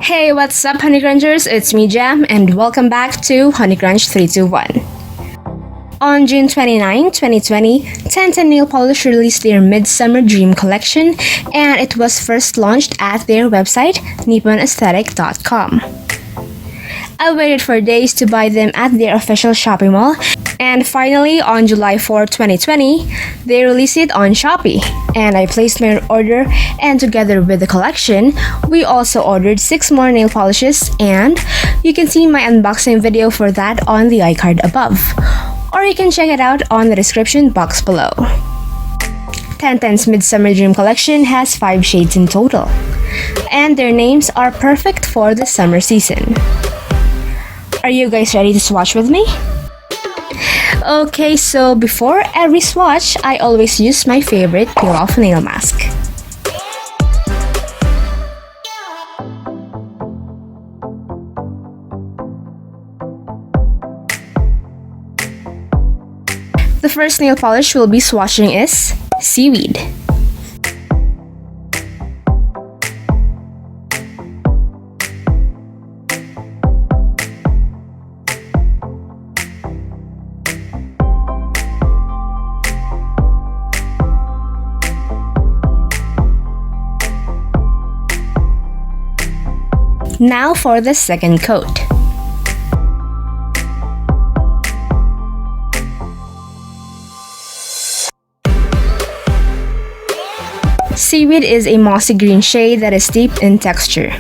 Hey, what's up, honeycrunchers? It's me, Jham, and welcome back to honeycrunch321. On June 29, 2020, Tenten Nail Polish released their Midsummer Dream Collection, and it was first launched at their website, nipponaesthetic.com. I waited for days to buy them at their official shopping mall, and finally, on July 4, 2020, they released it on Shopee. And I placed my order, and together with the collection, we also ordered 6 more nail polishes, and you can see my unboxing video for that on the iCard above. Or you can check it out on the description box below. Tenten's Midsummer Dream Collection has 5 shades in total, and their names are perfect for the summer season. Are you guys ready to swatch with me? Okay, so before every swatch, I always use my favorite peel-off nail mask. The first nail polish we'll be swatching is Seaweed. Now for the second coat. Seaweed is a mossy green shade that is deep in texture.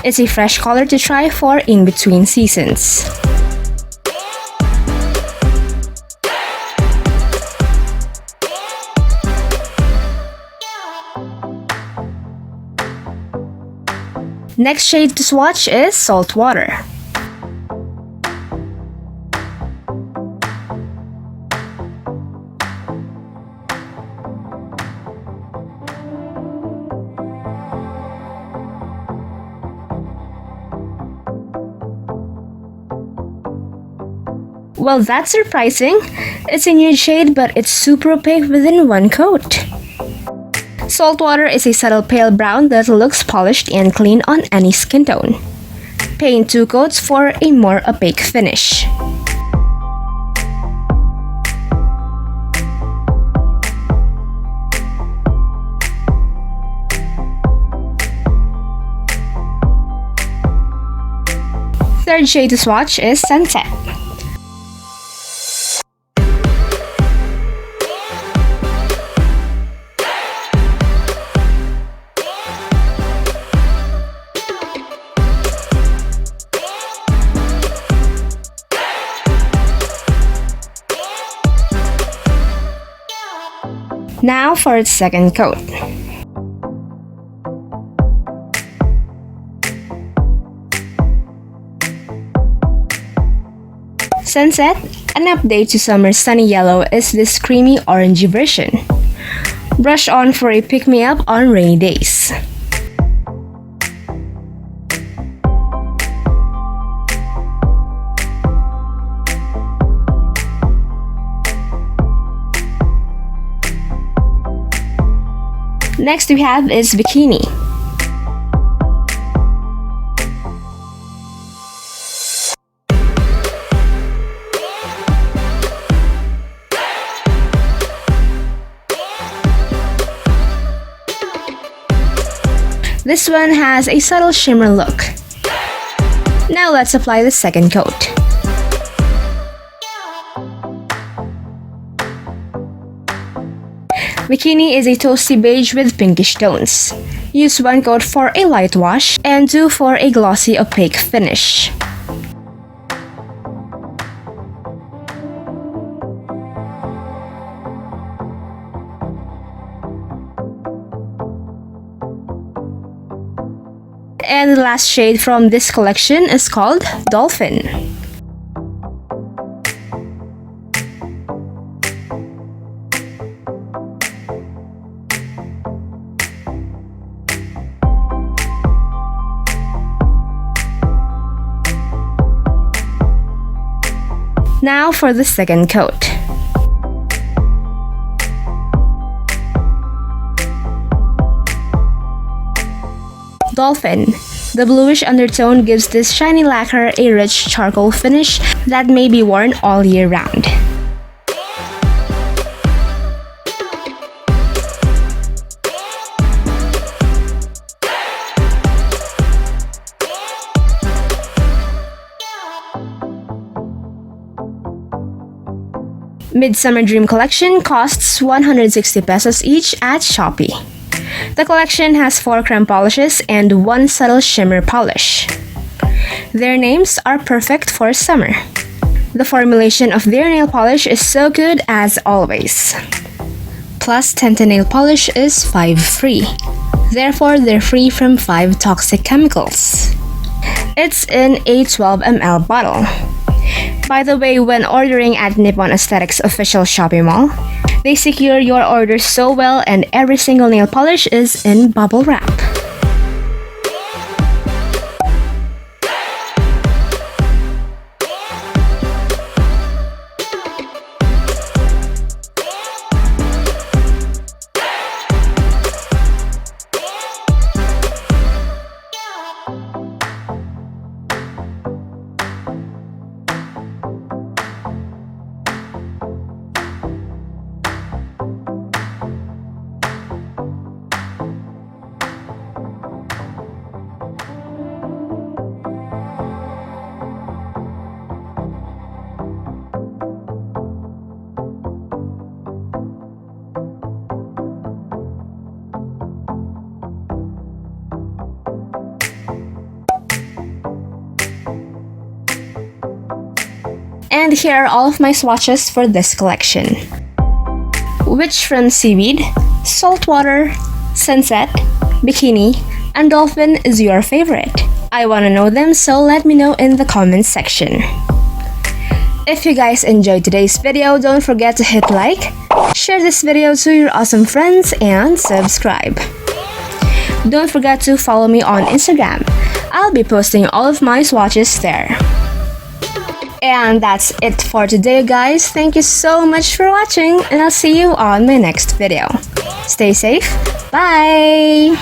It's a fresh color to try for in-between seasons. Next shade to swatch is Saltwater. Well, that's surprising. It's a nude shade, but it's super opaque within one coat. Saltwater is a subtle pale brown that looks polished and clean on any skin tone. Paint 2 coats for a more opaque finish. Third shade to swatch is Sunset. Now for its second coat. Sunset, an update to summer's sunny yellow, is this creamy orangey version. Brush on for a pick-me-up on rainy days. Next we have is Bikini. This one has a subtle shimmer look. Now let's apply the second coat. Bikini is a toasty beige with pinkish tones. Use 1 coat for a light wash and 2 for a glossy opaque finish. And the last shade from this collection is called Dolphin. Now for the second coat. Dolphin, The bluish undertone gives this shiny lacquer a rich charcoal finish that may be worn all year round. Midsummer Dream Collection costs 160 pesos each at Shopee. The collection has 4 creme polishes and 1 subtle shimmer polish. Their names are perfect for summer. The formulation of their nail polish is so good as always. Plus, Tenten nail polish is 5 free. Therefore, they're free from 5 toxic chemicals. It's in a 12 ml bottle. By the way, when ordering at Nippon Aesthetics official Shopee Mall, they secure your order so well and every single nail polish is in bubble wrap. And here are all of my swatches for this collection. Which from Seaweed, Saltwater, Sunset, Bikini, and Dolphin is your favorite? I wanna know them, so let me know in the comments section. If you guys enjoyed today's video, don't forget to hit like, share this video to your awesome friends, and subscribe. Don't forget to follow me on Instagram. I'll be posting all of my swatches there. And that's it for today, guys. Thank you so much for watching, and I'll see you on my next video. Stay safe. Bye!